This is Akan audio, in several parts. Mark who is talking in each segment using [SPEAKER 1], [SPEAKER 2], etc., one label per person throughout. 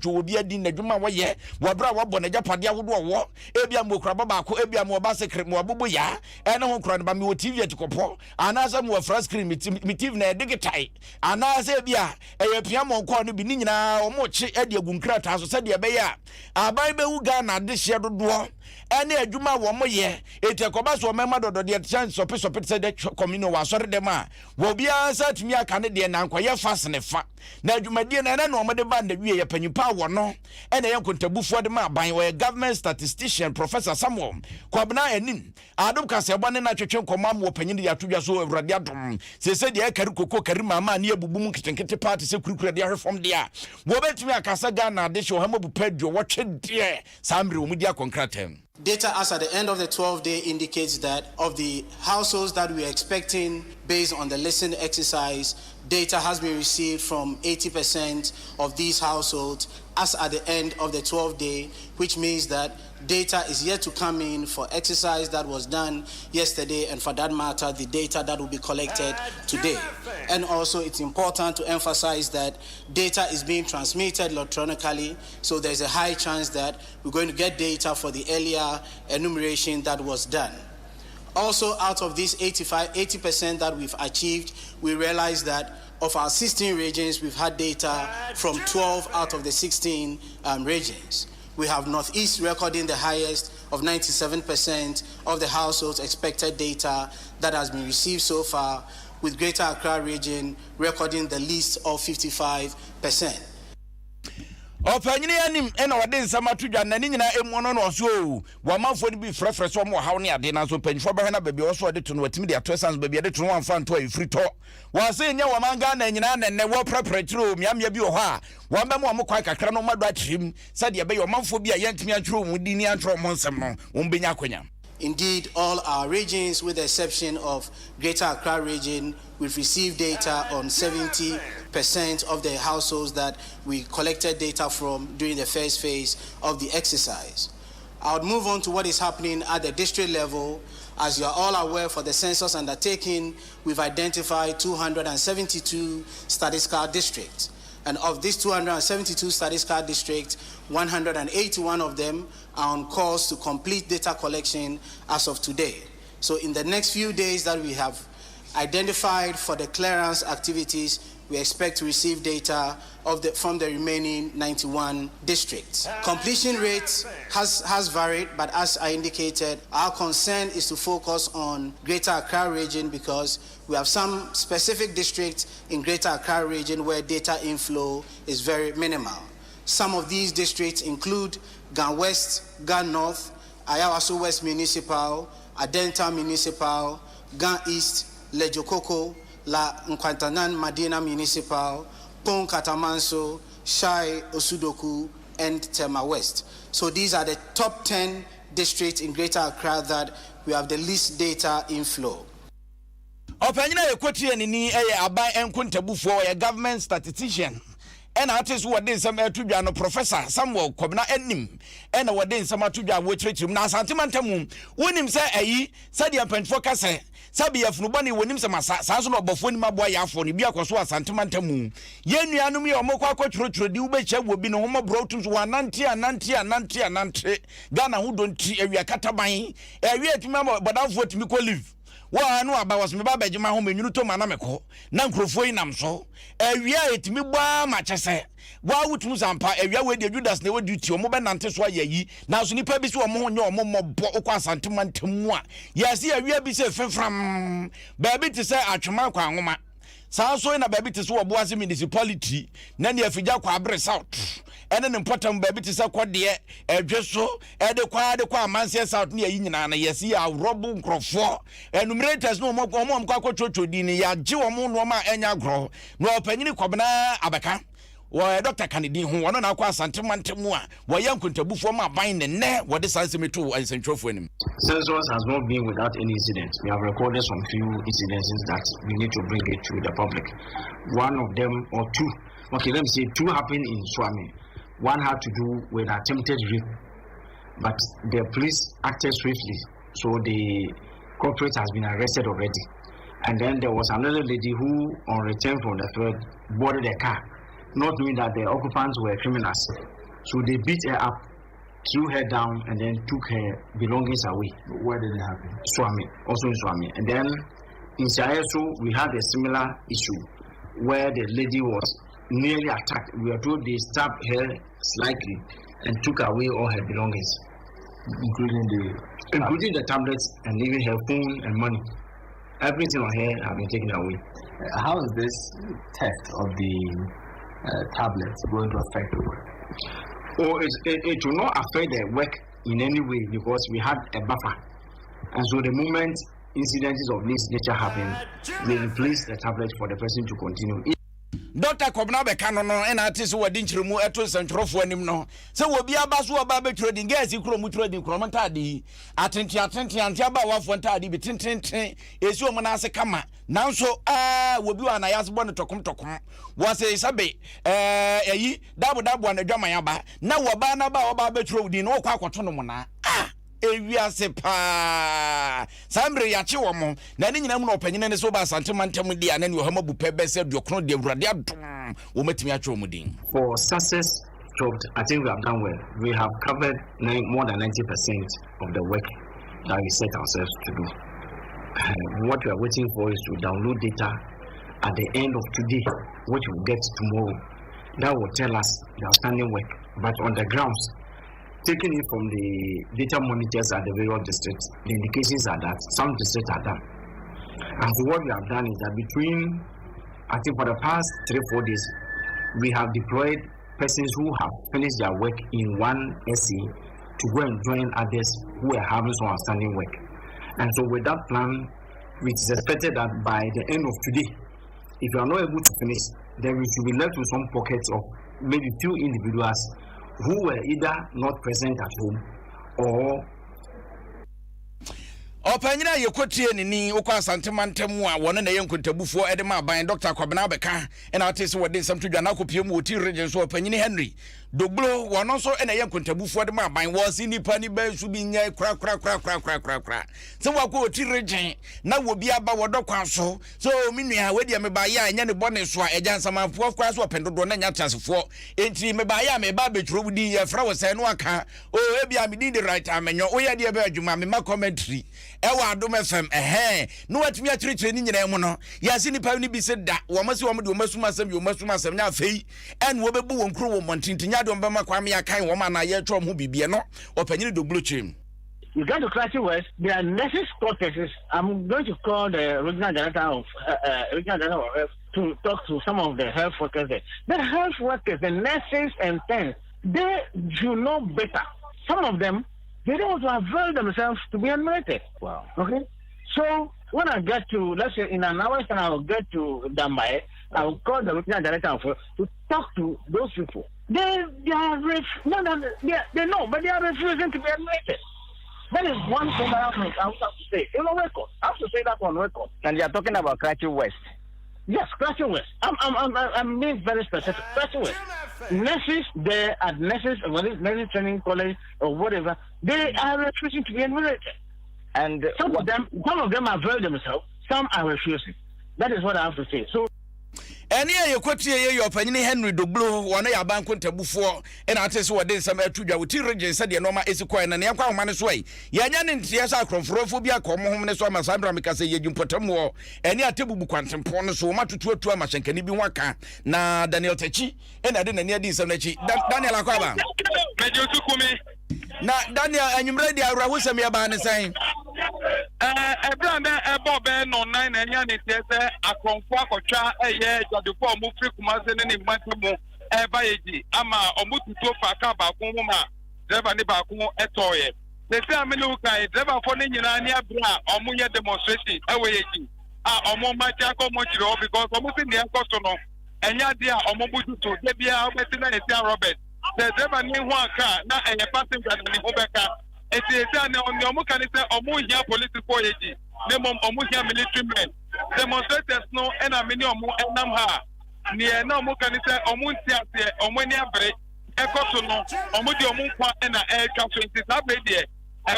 [SPEAKER 1] to obi adi na dwuma wo ye wo bra wo bɔ na japade awodo wo ebia mo kra baba ko ebia mo ba secret mo abobo ya ene ho kra ba me wo TV atikopo anasa mo fra screen mi TV na digital anasa ebia eye pia mo ko no bi ni nyina o mo chi ade agunkrata so se de be ya aban be wu ga na de hye dodo ene adwuma wo mo ye etikoba so mema dodo de chance sope se de community wa sori dem a wo bia sa tumi aka ne de na nkoye fast ne fa na adwumadie na ene no mo de ba na wie ye panyipa wo no ene ye kontabufo de ma ban wo government statistician Professor Samuel Kwabena enim adom kasebo ne na twetwe komam wo panyin de atodwa so awurade adom se de akari koko kari mama ne abubum kitenkete party se kurukura de reform de a wo betumi akasa ga na de hwe hamabu padwo wo twe de samre wo mu dia konkratem.
[SPEAKER 2] Data as at the end of the 12th day indicates that of the households that we are expecting based on the listen exercise, data has been received from 80% of these households as at the end of the 12th day, which means that data is yet to come in for exercise that was done yesterday, and for that matter, the data that will be collected today. And also, it's important to emphasize that data is being transmitted electronically, so there's a high chance that we're going to get data for the earlier enumeration that was done. Also, out of this 80% that we've achieved, we realize that of our 16 regions, we've had data from 12 out of the 16 regions. We have Northeast recording the highest of 97% of the households expected data that has been received so far, with Greater Accra region recording the least of 55%.
[SPEAKER 1] Opanyini anim ena wade nsama tudwa na ni nyina emuono no so wa manfo ni bi frefre so mo hawo ne ade na so panfo be na baabi so de to no watimi de ato sans baabi de to no amfa nto afiri to wa se nya wa manga na nyina na ne wo preparatory miamia bi ho a wa ba mo kwa kakra no mado achirim sa de be yo manfo bi a yentimi antro mu di ni antro mo nsem no wo benya akonya.
[SPEAKER 2] Indeed, all our regions, with the exception of Greater Accra region, we've received data on 70% of the households that we collected data from during the first phase of the exercise. I would move on to what is happening at the district level. As you are all aware, for the census undertaking, we've identified 272 statistical districts. And of these 272 statistical districts, 181 of them are on course to complete data collection as of today. So in the next few days that we have identified for the clearance activities, we expect to receive data from the remaining 91 districts. Completion rate has varied, but as I indicated, our concern is to focus on Greater Accra region because we have some specific districts in Greater Accra region where data inflow is very minimal. Some of these districts include Gan West, Gan North, Ayawaso West Municipal, Adenta Municipal, Gan East, Lejokoko, La Nkwantanan Madina Municipal, Pong Katamanso, Shai Osudoku, and Tema West. So these are the top 10 districts in Greater Accra that we have the least data inflow.
[SPEAKER 1] Opanyina yekwoti enini aban enkuntabufo ye government statistician ena atesu wode nsam atudwa no Professor Samuel Kwabena enim ena wode nsam atudwa wo kyerɛkyerɛm na asantemantamu wonim sɛ ayi sɛde apanfo kase sabi yafnubani wonim sɛ masa sanso no obofo ni maboa yafo ni bia kwaso asantemantamu yenuanum ye omokwa kwotwerotwero di ubecha wo bi no homo brotum so anante Ghana ho donti awia kataban awia timi bodafo timi ko live wa anu aba was me ba bejima ho menwunu to mana meko na nkrofo yi nam so awia etimi gba ma kyese wa wutum sampa awia we de Judas na we duty o mo be nante so ayi na so nipa bi so o mo ho nye o mo mobbo okwa asantemantamu a yesi awia bi se fefram ba bi te se atwema kwa nwoma sanso na ba bi te se oboase municipality na ne afigya kwa abre south ene ne important ba bi te se kode edweso ede kwa amanse south ne ayi nyina na yesi ya robu nkrofo enumerators no mo kwa kwotwotwodi ne ya gye wo mo no ma enya gro no opanyini Kwabena abeka wa Dr. Kennedy ho wono na akwa asantemantamu a wo yankuntabufo ma ban ne wo de sansemeto ansentwofo anim.
[SPEAKER 3] Census has not been without any incidents. We have recorded some few incidents that we need to bring it to the public. One of them, or two, okay, let me say two happened in Swami. One had to do with attempted rape, but the police acted swiftly, so the culprit has been arrested already. And then there was another lady who, on return from the field, boarded a car not knowing that the occupants were criminals. So they beat her up, threw her down, and then took her belongings away.
[SPEAKER 4] Where did it happen?
[SPEAKER 3] Swami, also in Swami. And then in Sayeso, we had a similar issue where the lady was nearly attacked. We are told they stabbed her slightly and took away all her belongings, including the tablets and even her phone and money. Everything on her have been taken away.
[SPEAKER 4] How is this theft of the tablets going to affect the work?
[SPEAKER 3] Oh, it will not affect the work in any way because we had a buffer. And so the moment incidents of this nature happen, they replace the tablet for the person to continue.
[SPEAKER 1] Dr. Kobna Bekano no and artist who didn't remove a to central for him no. So we'll be a basu about trading gas, you could trading chromatadi. Attenti and Jabba one tadi between 10 is your manasa kama. Now so will be an ayas bonnet to come to come. Was a sabe ye double one a jamayaba. Now wabana ba betro in all quacotonomona. Ewia sepa sambre ya che womo na ne nyina mu opanyine ne so ba santemantam dia na ne ohama bu pebe se duokro de awurade adom wo matimi atwe omudin.
[SPEAKER 3] For success jobs, I think we have done well. We have covered more than 90% of the work that we set ourselves to do. What we are waiting for is to download data at the end of today, which we'll get tomorrow. That will tell us the outstanding work. But on the grounds, taking it from the data monitors at the various districts, the indications are that some districts are done. And so what we have done is that between, I think for the past 3-4 days, we have deployed persons who have finished their work in one SC to go and join others who are having some outstanding work. And so with that plan, it is expected that by the end of today, if you are not able to finish, then we should be left with some pockets of maybe few individuals who were either not present at home or
[SPEAKER 1] Opanyina yekotie ni okwa santemantemu a wona na yenkontabufo edema ban Dr. Kwabena Beka and artist wode samto dwana kopiem woti region so opanyini Henry Doglo wono so na yenkontabufo edema ban was nipa ni ba su bi nya kra se wakọ woti region na wo bi aba wodokwa so minua wedi me ba ya nya ne bone so a ejan samanfo kwa so opendodo na nya tasefo enti me ba ya me ba betro budi ye fra wo se no aka o ebia me di right amenyo o ya de be adwuma me ma commentary ewa Adom FM no watimi akirikire ni nyina mu no yase nipa ni bi se da wo mase wo de wo masuma asem nya afei en wo bebu wo nkro wo montintinya de mbema kwame yakan wo ma na ye twom ho bibie no opanyini Doglo chim.
[SPEAKER 5] You got to Classic West. There are nurses corteses. I'm going to call the regional director of health to talk to some of the health workers there. The health workers, the nurses and things, they should know better. Some of them, they don't want to avail themselves to be admitted.
[SPEAKER 4] Wow.
[SPEAKER 5] Okay? So when I get to, let's say in an hour's time, I will get to Dambaye, I will call the regional director of health to talk to those people. They know, but they are refusing to be admitted. That is one thing I have to say. On record. I have to say that on record.
[SPEAKER 6] And you are talking about Classic West.
[SPEAKER 5] Yes, Classic West. I'm being very specific. Classic West. Nurses there at nurses training college or whatever, they are refusing to be admitted.
[SPEAKER 6] And
[SPEAKER 5] some of them avail themselves, some are refusing. That is what I have to say. So
[SPEAKER 1] Eni yekotie ye opanyini Henry Doglo wona ya banko ntabufo ena atese wode nsam atudwa woti region se de normal esikwan na yakwa homa ne so ai yanya ne ntia sa akronforofo bi akomo hom ne so amasambra mekase ye jumpotam eni atebubu kwantempo ne so matutu atu amashenkani bi waka na Daniel Tachi ena de nani adi nsam nachi Daniel akwaba
[SPEAKER 7] mejotu kumi
[SPEAKER 1] na Daniel anyumre di awrawo sem ya ba ne san
[SPEAKER 7] Ebranda ebobe no 9 enya ne tiese akronfo akotwa eye jodefo mu free kumase ne matemo eba yeji ama omututo fa ka ba kun mu ma driver ne ba kun etoye se se amenu kai driver fo ne nyina ne abra omunye demonstration ewe yeji omo macha ko mo chiro because omu se ne enkoso no enya dia omo bututo de bia obeti na esi Robert the driver ne ho aka na eye passenger ne ho beka eti ne omu kan se omu hia police for yeji ne mom omu hia military men demonstrators no ena many omu enam ha ne na omu kan se omu ntiase omu ni abre ekoso no omu di omu kwa ena twa 20 sabe de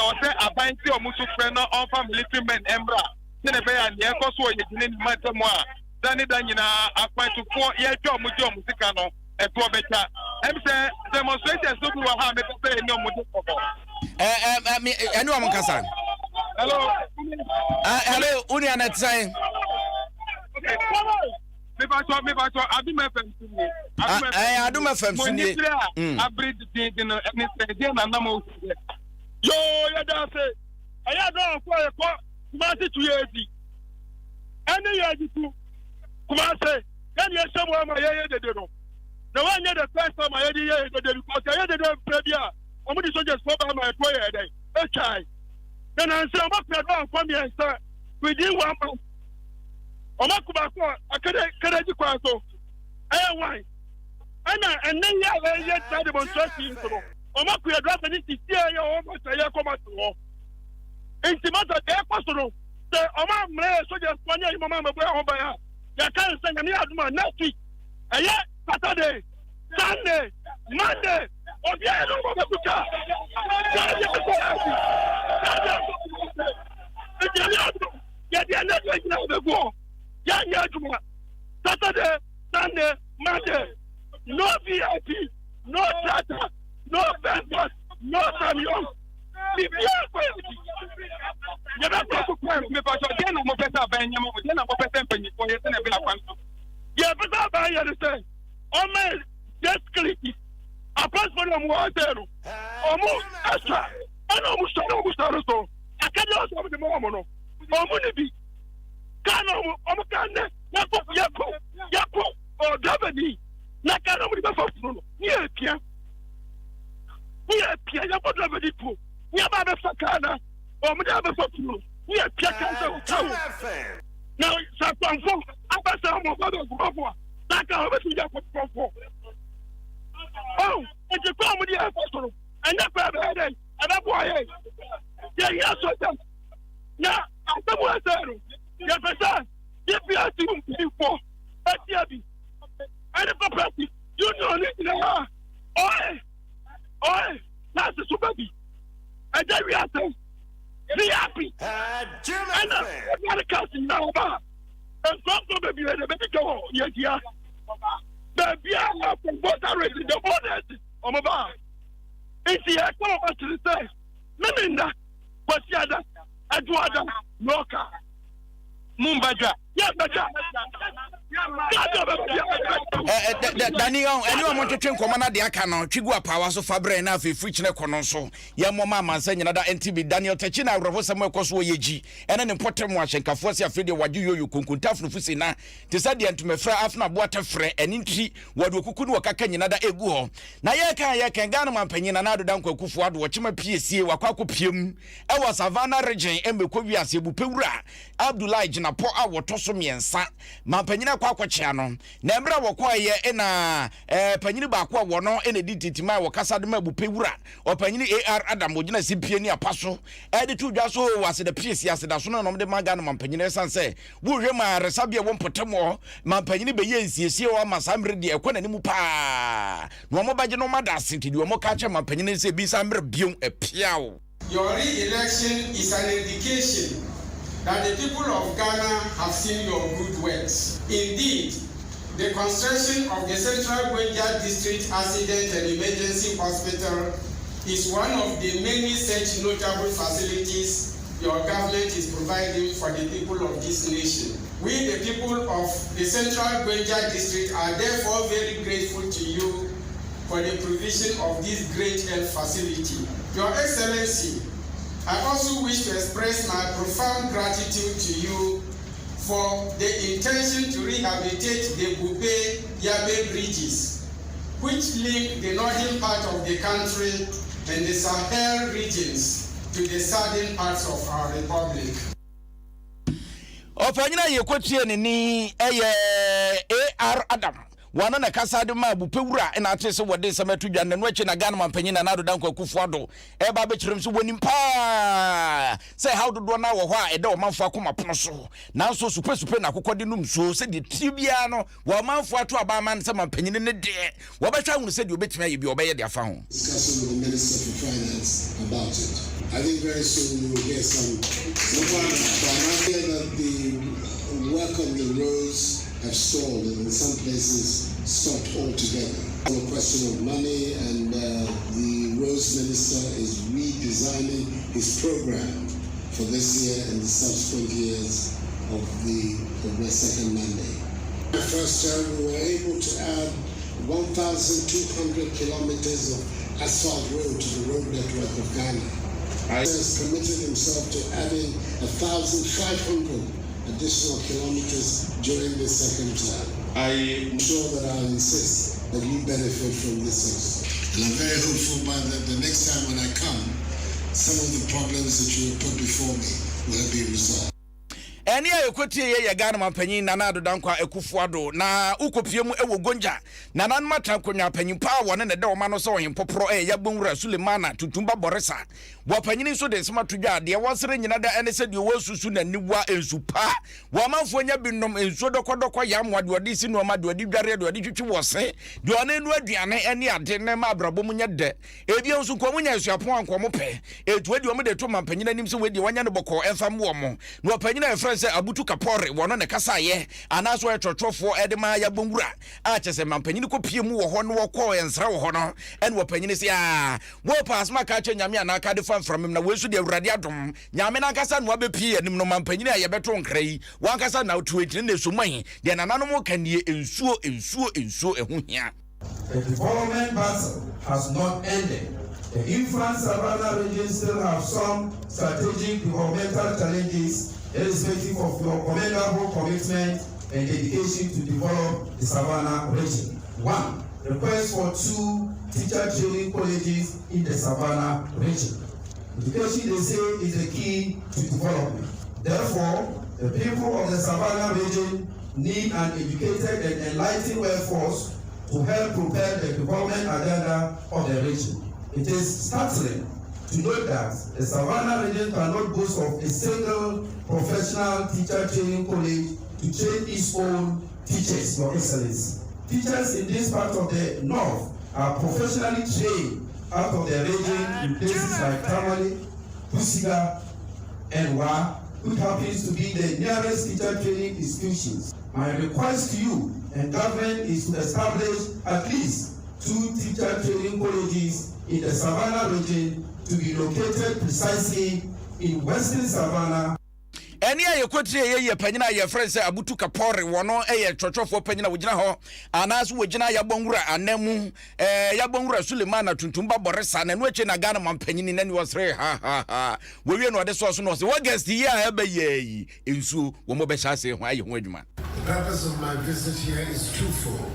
[SPEAKER 7] o se aban ti omu so frɛ no on military men embra ne be ya ne ekoso yeji ne matemo a dani da nyina akwantuko ye twa omu di omu sika no a poor better. I'm saying demonstrators don't know how to say no more.
[SPEAKER 1] I know I'm Kassan.
[SPEAKER 7] Hello.
[SPEAKER 1] Hello, Union saying.
[SPEAKER 7] Okay. Me bato Adom FM sini.
[SPEAKER 1] Adom FM sini.
[SPEAKER 7] Abrid the anything na na mo. Yo, ya da say. Aya don for e ko Kumasi 280. Any year you Kumasi, can you show me my year de no? The one year the first time I year de because I year de previa. Omudi soldiers for my employer day. A child. Then I say what we don for me and say within 1 month. Omakubako akadeji kwaso why and then ya try demonstration so omaku ya draft ni titi ya almost ya come to intimata de kwaso the oma mre soldiers kwanya yi mama mabo ya hoba ya kan sanga ni aduma next week Saturday Sunday Monday obia no go kuka ya Saturday, Sunday, Monday, no VIP, no data, no members, no camion. You understand? Almost just click it. Apart from them, almost extra. I almost started so. I can't also the moment. Almost Kano, Omakane, Yako, or Davani, Nakano with the first. Near Pia, Yako Davani, Yababa Sakana, or Madame Fotu, near Pia Cancer. Now, Sapanfo, Abasamo, Gova, Naka over to Yako. Oh, it's a comedy apostle, and that bad, and that boy. Yeah, now, I'm the one. Yes, sir. If you are doing before, and the property, you know it. Oh, that's the super bee. And then we are saying, be happy. And I'm casting now. And some of you had a baby go. Yes, yeah. Baby, I have from water raising the borders on my bar. It's the echo to the same. Melinda, but the other, Edward, Loka. Mumbaja. Yeah, Baja. Daniel, anyone want to train Commander the Akano, Chigua Power so Fabre enough if reaching a cononso. Yamoma man saying another NTB Daniel Techina, Ravosamo Coswo Yeji, and an important watch and Kafosia Fede Wadu you Kuntaf Fusina, decided to me fra after water fre and inti what we could work a can another ego. Nayaka can Ganaman Penny and another down Kufuad, Watchima PSC, Wakaku Pium, I was Savannah Region, and Bukovia Sebupura, Abdullah Jina po awo toso miensa mampanyina kwa chano na mbra wokwa ye na panyini ba kwa wono ene dititima wo kasa de mabupewura opanyini AR Adam ogina simpie ni apaso de tu dwaso wase de piesi ase da so no de maga no mampanyina sanse wo hwe ma resabia wo mpotemo mampanyini be ye nsiesie wo masamre de ekona ni mu pa no mo baje no madase ti de mo ka che mampanyina se bi samre biom epiawo.
[SPEAKER 8] Your re-election is an indication that the people of Ghana have seen your good works. Indeed, the construction of the Central Gwenja District Accident and Emergency Hospital is one of the many such notable facilities your government is providing for the people of this nation. We, the people of the Central Gwenja District, are therefore very grateful to you for the provision of this great health facility. Your Excellency, I also wish to express my profound gratitude to you for the intention to rehabilitate the Bube-Yabe bridges, which link the northern part of the country and the Sahel regions to the southern parts of our republic.
[SPEAKER 1] Opanyina yekotie ni AR Adam. Wana na kasa de ma bupewura na ate se wode samatu dwan no achi na Ghana mampanyina na adodan kwakufuado e ba be kirem so wonim pa say how do na wo ho a e de o manfo akoma pono so na so super na kokode num so se de tribia no wo manfo ato aba man se mampanyina ne de wo betwa hunu se de obetimi aye bi obeye de afa ho.
[SPEAKER 9] Discussing with the Minister for Finance about it. I think very soon we will hear some. So I hear that the work on the roads have stalled and in some places stopped altogether. On the question of money, and the Roads Minister is redesigning his program for this year and the subsequent years of my second mandate. My first term, we were able to add 1,200 kilometers of asphalt road to the road network of Ghana. He has committed himself to adding 1,500 additional kilometers during the second term. I'm sure that I'll insist that you benefit from this exercise. And I'm very hopeful that the next time when I come, some of the problems that you will put before me will be resolved.
[SPEAKER 1] Eni ayekoti ye Ghana mampanyin Nana Addo Dankwa Ekufuado na ukopiemu ewo gonja Nana Matra konwa panyin pa wone ne de oma no so hempopro yabonwura Sulemana tutumba Boresa wapanyin so de sema tudwa de wasere nyina da ene se de wasusu na niwa ensu pa wamanfo nya binom ensu dokodokwa ya mwade odi si no ma de odi dware de odi twetwe wose de one nu aduane ene ade ne ma abrabom nya de ebi ensu komu nya asuapon ankomo pe etu edi omo de to mampanyin anim se we de wanya no boko emfa mo mo no wapanyin efre se abutu kapore wono ne kasa ye anaso etrotofo edema ya bonwura a chese mampanyin ko pie mu wo ho no wo ko ensra wo ho no en wapanyin se wo pass maka cha nyame anaka de fan from na wesu de awurade adom nyame na kasa no abepie anim no mampanyin a ye beto nkrai wan kasa na otu etine ne soman de nananom kanie ensuo ehu hia.
[SPEAKER 10] The development battle has not ended. The influence Savannah region still have some strategic developmental challenges irrespective of your commendable commitment and dedication to develop the Savannah region. 1. Request for 2 teacher training colleges in the Savannah region. Education, they say, is the key to development. Therefore, the people of the Savannah region need an educated and enlightened workforce to help propel the development agenda of the region. It is startling to note that the Savannah region cannot boast of a single professional teacher training college to train its own teachers, Your Excellency. Teachers in this part of the north are professionally trained out of the region in places like Tamale, Busiga, and Wa, which happens to be the nearest teacher training institutions. My request to you and government is to establish at least 2 teacher training colleges in the Savannah region to be located precisely in Western Savannah.
[SPEAKER 1] Eni ayekotire ye panyina ye friend say abutu kapore wono trotofo panyina wogina ho anaso wogina ya bonwura anemu ya bonwura Sulemana tuntumba Boresa na no eche na Ghana mampanyini nani wasre ha wewie no ade so no se what guest here ebe ye ensu wo mo be chase ho aye ho adwuma.
[SPEAKER 9] The purpose of my visit here is twofold.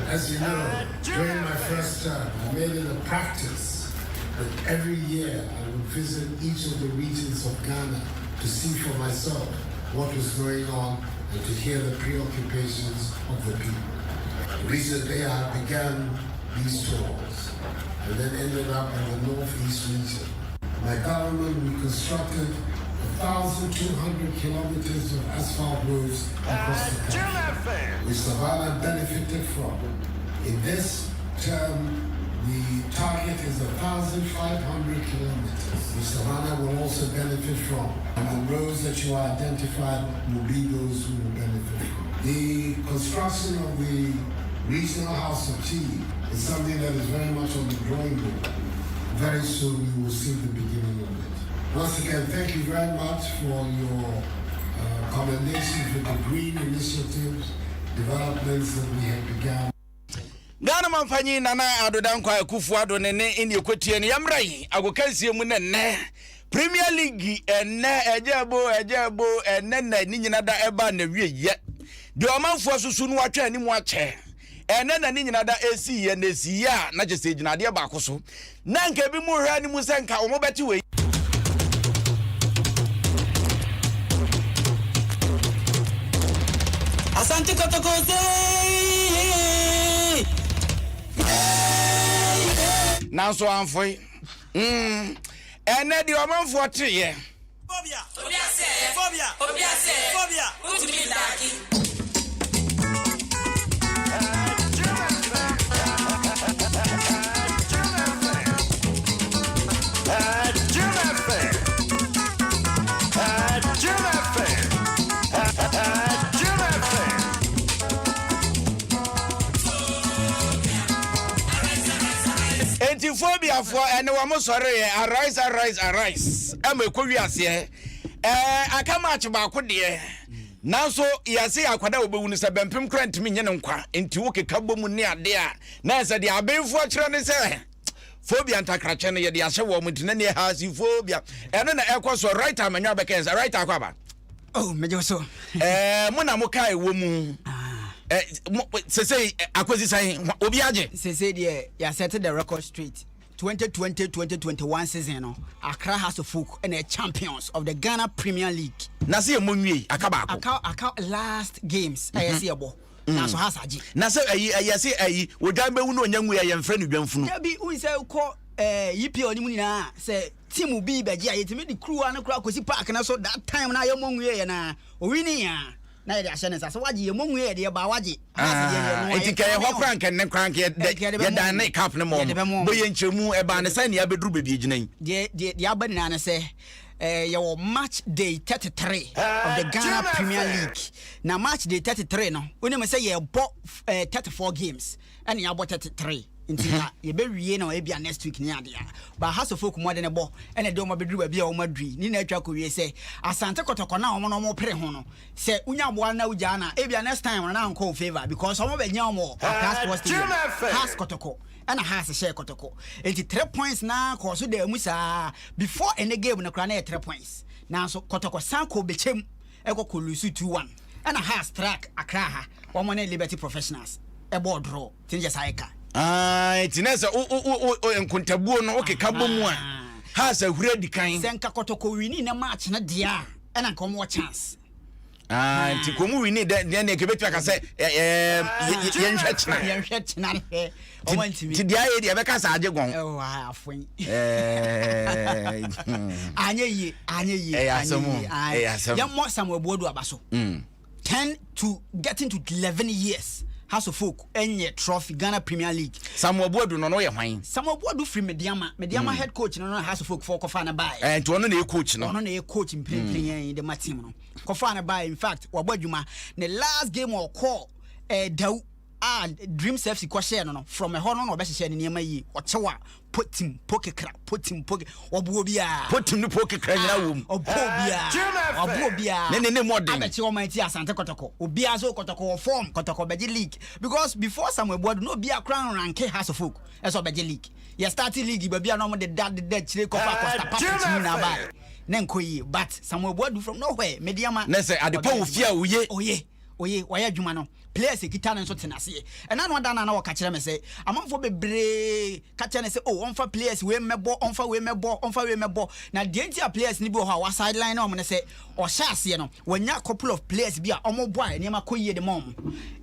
[SPEAKER 9] As you know, during my first term, I made it a practice that every year I would visit each of the regions of Ghana to see for myself what was going on and to hear the preoccupations of the people. Recently, I began these tours and then ended up in the northeast region. My government reconstructed 1,200 kilometers of asphalt roads across the country, which Savannah benefited from. In this term, the target is 1,500 kilometers, which Savannah will also benefit from. And the roads that you identified will be those who will benefit from. The construction of the Regional House of Tea is something that is very much on the drawing board. Very soon you will see the beginning of it. Once again, thank you very much for your commendation for the green initiatives, developments that we have begun.
[SPEAKER 1] Ghana mampanyi Nana Addo Dankwa Ekufuado nene eni ekotie ne yamrai agokansie mu nene Premier League enne ejebo enne na ni nyina da eba na wieye de omanfo susu no atwa ani mu ache enne na ni nyina da esi ye na esi ya na je se ginade ba akoso na nka bi mu hwa ni mu senka o mo beti we
[SPEAKER 11] Asante Kotokose
[SPEAKER 1] Nanso amfoi ene di omanfo triye
[SPEAKER 11] Phobia utumi ndaki
[SPEAKER 1] phobia for and wa mo sorry arise am ekwo wiase aka match ba ko de nanso yase akwada obewu ne se bempem krant mi nye ne nkwa enti wo keka bomu ne ade a na se de abenfo akire ne se phobia ntakrache ne ye de ahye wo mutine ne ha si phobia eno na ekoso right amanwa bekenza right akwaba
[SPEAKER 12] oh mejo so
[SPEAKER 1] mo na mo kai wo mu say akwezi sai obi age
[SPEAKER 12] say de ya set the record straight 2020-2021 season no Accra has a folk and a champions of the Ghana Premier League
[SPEAKER 1] na say monwie akaba
[SPEAKER 12] aka last games ayese ebo na so has agi
[SPEAKER 1] na say ayese ayi wodan bewu no onyanwu ya yemfra no dwamfunu
[SPEAKER 12] ya bi un say ko EPL ni mu nyina say team bi beji ayetimi di crew an kura kosi park na so that time na yemonwie na owini ya na ye ahye ne sase waje yemonwie de ba waje
[SPEAKER 1] etika ye ho crank ne crank ye dan ne cap ne mom boye nchemu e ba ne sai ne abedru bebi ginan
[SPEAKER 12] de abani na ne say your match day 33 of the Ghana Premier League. Now match day 33 no. When you say you bought 34 games and you bought 33. Until you be we no e bia next week ni ade. But has of folk more than a ball and a doma bedru bia o madri. Ni na twa ko we say Asante Kotoko na omo no mo pre ho no. Say unya boa na uja na e bia next time na nko favor because omo be nya omo has Kotoko. And a has a share Kotoko. 83 points now, cause the Musa before any game no crane 3 points. Now so Kotoko Sanko became Eko Kulusu 2-1. And a has track Accra, 1 Liberty Professionals. A board draw, Tinja Saika.
[SPEAKER 1] It's Nessa and Kuntabu no okay Kabomu has a ready kind.
[SPEAKER 12] Senka Kotoko we need a match na dia and a come more chance.
[SPEAKER 1] Tikumu we need then they give it like I say Tidia area beka sa age gon
[SPEAKER 12] oh afun anye ya mo Samuel Bodu abaso 10 to getting to 11 years House of Folk enye trophy Ghana Premier League
[SPEAKER 1] Samuel Bodu no ye hwan
[SPEAKER 12] Samuel Bodu free Mediama head coach no House of Folk for kofa na buy
[SPEAKER 1] to ono na coach no
[SPEAKER 12] ono na coach in play the team no kofa na buy in fact wabadwuma the last game or call Dau Dreams FC kwa share no from a hono no be share ni niam yi o chewa put him poke obuo bia
[SPEAKER 1] put him no poke kra nyina wom
[SPEAKER 12] obuo bia
[SPEAKER 1] ne modern
[SPEAKER 12] abechi o man ti Asante Kotoko obia so Kotoko form Kotoko beji league because before Samuel Boadu no bia crown rank House of Folk eso beji league ya starting league ba bia no mo de chire kofa Costa Package ni na ba na nkoyi but Samuel Boadu from nowhere Mediama
[SPEAKER 1] na say adepa ofia
[SPEAKER 12] oye waya dwuma no players ekita nso tenase and na no dana na waka kire me say amanfo bebre ka kire ne say oh onfa players we mebo na the entire players ni bi ho a sideline na o me say o sha ase no wanya couple of players bi a omo boy ene ma koyie de mom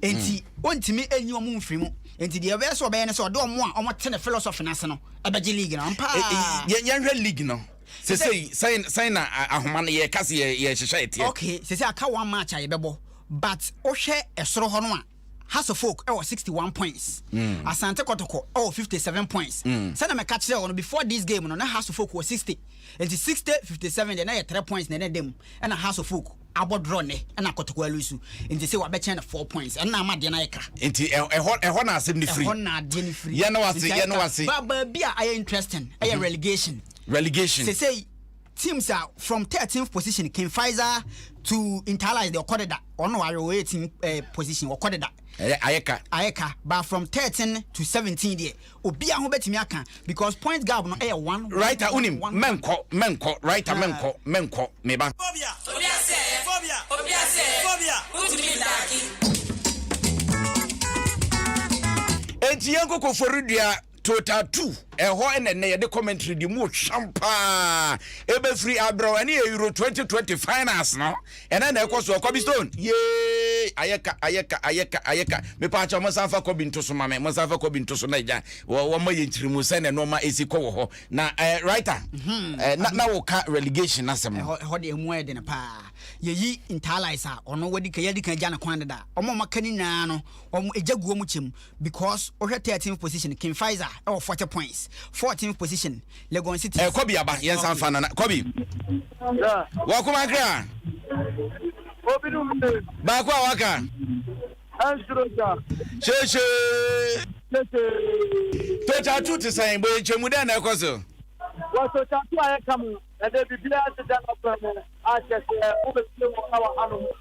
[SPEAKER 12] enti ontimi enyi omo mfiri mu enti de be so be ne so de omo a omo tene philosophy na se no abaji league na mpa
[SPEAKER 1] yenhwe league no say na ahoma na ye kase ye hwehwe etie
[SPEAKER 12] okay say aka one match a ye bebo but ohwe esoro ho no a House of Folk 61 points Asante Kotoko 57 points say na me catch there before this game no na House of Folk was 60 and 60 57 then na 3 points na dem and a House of Folk abodro ne na Kotoko alusu and say we be chen 4 points and na amade na yeka
[SPEAKER 1] enti ehon na asem ni free
[SPEAKER 12] ehon na ade ni free
[SPEAKER 1] ye na wase
[SPEAKER 12] ba bia ay interesting ay relegation say teams are from 13th position King Pfizer to internalize the Okodeda or no 18th position Okodeda Ayeka but from 13 to 17 there obia ho betimi aka because point gap no 1
[SPEAKER 1] right unim menko right menko meba
[SPEAKER 11] phobia utimi daki
[SPEAKER 1] enti yanko ko forudua total 2 eho ene ye de commentary di mu champa ebe free abro ani Euro 2020 finals no ene na ekoso Kobe Stone ye ayeka me pa cha mosafa Kobe ntoso mame mosafa Kobe ntoso na ja wo ma ye ntirimu se ne no ma esiko wo ho na writer na wo ka relegation asem
[SPEAKER 12] ho de emu ede ne pa ye internalizer ono wadi ka yadi kan ja na kwan da omo makani na no omo ejaguo mu chem because o 13th position King Pfizer 40 points 14th position Legon City
[SPEAKER 1] Kobe aba yensan fa na Kobe wa kuma kra
[SPEAKER 13] Obi no
[SPEAKER 1] ba kwa waka
[SPEAKER 13] Anstroja
[SPEAKER 1] sheshe Tocha tu te saying, boy, Chemuda na koso.
[SPEAKER 13] Well, so that's why I come and they be glad to that I just over our animal.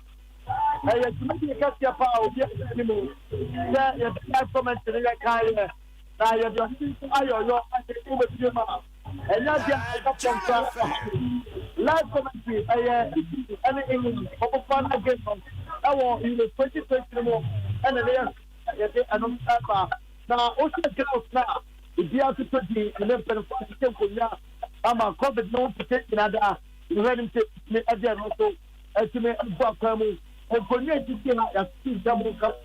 [SPEAKER 13] I have to make a catch your power, yes, anymore. Yeah, you have comment to the kind. Now you're just over to your mouth. And not just from last commentary, any English, over fun again. I want you to 2020 more and I don't have now, also girls now. If you have to put the 11 I'm a COVID no protection at ready to me again also to me and for me to see a double cup.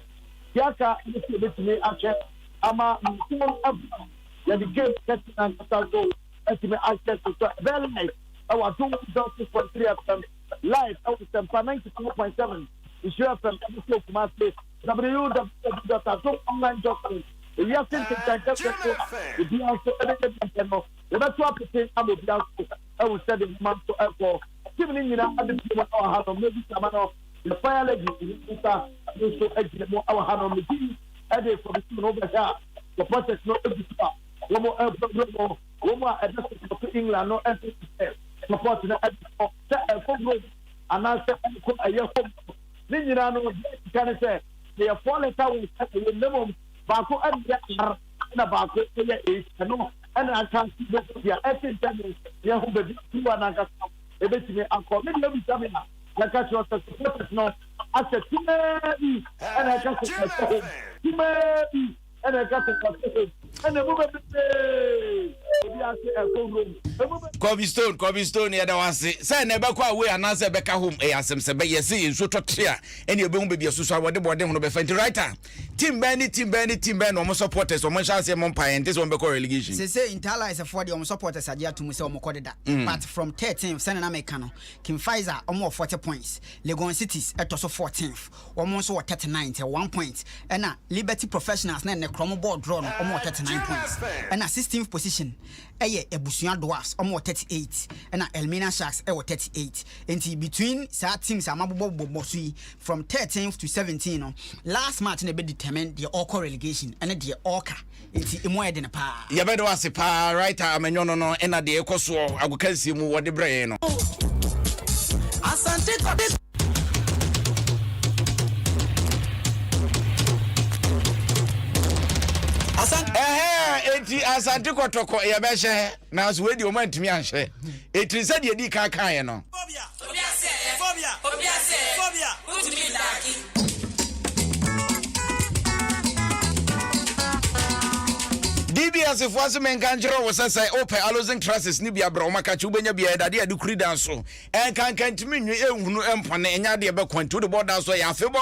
[SPEAKER 13] Yaka with me actually. I'm a the game setting and go to me access to very nice. I was 2.3 of them live out of them 94.7. You sure from my place. www.online.com. If you have to if you also everything, that's what I'm with you. I will send it month to airport. Even in our hand, maybe someone of the fire legend, so exit our hand on the team. And they for the team over here. The process not to one more airport, one more address to England, no entry support to the and I said, a year home. Then you know, can I say, they are falling down with minimum. Baku and na baku is no and I can't see the every time you have the two and I got a bit me and call me Samina. Like I was no I said to me and I got to me and I got to and the movement
[SPEAKER 1] Kobe Stone ya da wase say na be kwa we anase be ka home asem se be yesi nso totria ene obe hu be bia susu awode bode hu no be fanti writer team ben no mo supporters o mo sha se mo mpa ente so be call relegation
[SPEAKER 12] say Intala is for the supporters adia to say o mo kodeda but from 13th sen na make no Kim Pfizer o mo 40 points Legon Cities etoso 14th o mo so 39th 1 point and na Liberty Professionals na ne kromo board draw no o mo 39 points and na 16th position eye Ebusuan Dwarfs omo 38 and Elmina Sharks 38 and between sa teams amabobo from 13th to 17 last match na be determine the all relegation and the orca enti emo ede na pa
[SPEAKER 1] ya bedo ase pa right amenyo no and na de ekoso agokansi mu wode bre no
[SPEAKER 11] asante
[SPEAKER 1] enti asante kotoko ya be hye na so we di o mantimi anhye eti se de di kan kan ye no
[SPEAKER 11] phobia utimi daki
[SPEAKER 1] DBS for some encounter was a say open alozing trusses ni bia bra maka chubenya bia dade adukuri danso en kan timi nwe ehunu empane enya de be kwanto the border so ya febo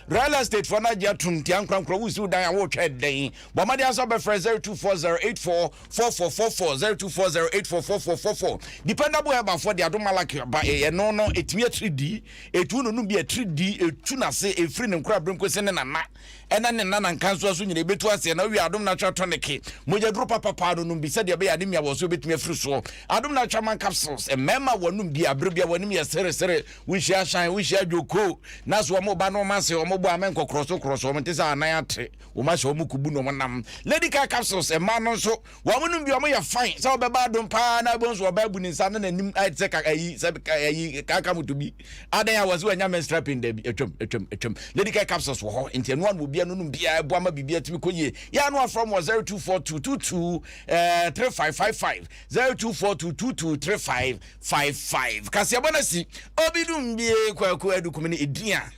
[SPEAKER 1] real estate for na ja tuntian krankro wusu dan awo tweden bo made aso be 0240844444 0240844444 dependable eba for the adomalaki ba no etimi 3D etu no bia 3D etu na se efri ne nkra brenkwese ne nana ena ne nana nkanso aso nyine betu ase na wi Adom natural tonic moja group papa no bi said be adem ya wo so betumi afiri so Adom natural man capsules e mema wonum bi abrebia wonim ya sere we share shine we share joko na so mo ba no ma se o mo bo amen kokroso mo tesa anan ate o ma se o mu kubu no monam lady car capsules e ma no so wonum bi o mo ya fine so be ba Adom pa na bo so ba bu ni nsa na nanim ate ka ayi se ka ayi ka mutubi adan ya wazi anya men strapping da bi etwem lady car capsules wo ho enti no an wo bia no num bia bo ama bibia timi koye ya no from 024222 3555 0242223555 kasi abonasi obidum bie kwaku edukumini edia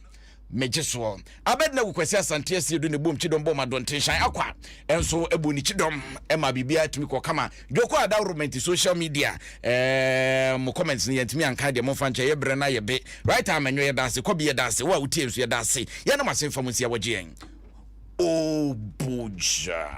[SPEAKER 1] mejeso abedna kwesi asante asi edu ne bom chidom bom adonten shan akwa enso eboni chidom ema bibia tumi ko kama joko ada romantic social media mo comments ni yantimi anka de mo fanche ye bre na ye be right amenyo ye dase ko be ye dase wa utie so ye dase ye na masemfa mo sia wagye en o buja